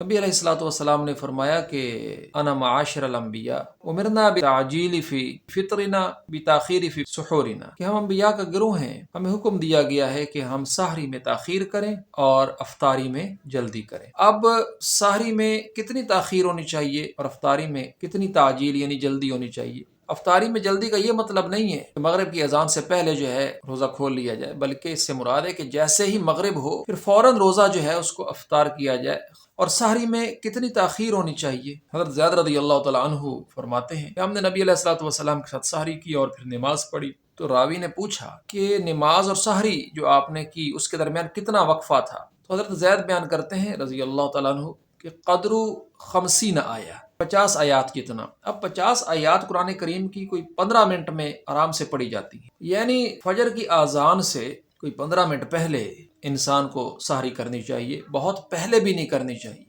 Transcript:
नबी अलैहिस्सलातु वस्सलाम ने फरमाया कि अना माशरल अंबिया उमिरना बिताजील फी फितरना बिताखीर फी सुहूरिना, कि हम अंबिया का गिरोह हैं, हमें हुक्म दिया गया है कि हम सहरी में ताखीर करें और अफ्तारी में जल्दी करें। अब सहरी में कितनी ताखीर होनी चाहिए और अफ्तारी में कितनी ताजील यानी जल्दी होनी चाहिए? अफ्तारी में जल्दी का ये मतलब नहीं है कि मगरिब की अजान से पहले जो है रोज़ा खोल लिया जाए, बल्कि इससे मुराद है कि जैसे ही मगरिब हो फिर फौरन रोज़ा जो है उसको अफ्तार किया जाए। और सहरी में कितनी ताखीर होनी चाहिए? हज़रत ज़ैद रज़ियल्लाहु तआला अन्हु फरमाते हैं कि हमने नबी अलैहिस्सलातु वस्सलाम के साथ सहरी की और फिर नमाज पढ़ी। तो रावी ने पूछा कि नमाज और सहरी जो आपने की उसके दरमियान कितना वक्फा था? तो हज़रत ज़ैद बयान करते हैं रज़ियल्लाहु तआला अन्हु कि क़द्रु 50 आया, 50 आयात कितना। अब 50 आयात कुरान करीम की कोई 15 मिनट में आराम से पढ़ी जाती है, यानी फजर की आज़ान से कोई 15 मिनट पहले इंसान को सहरी करनी चाहिए, बहुत पहले भी नहीं करनी चाहिए।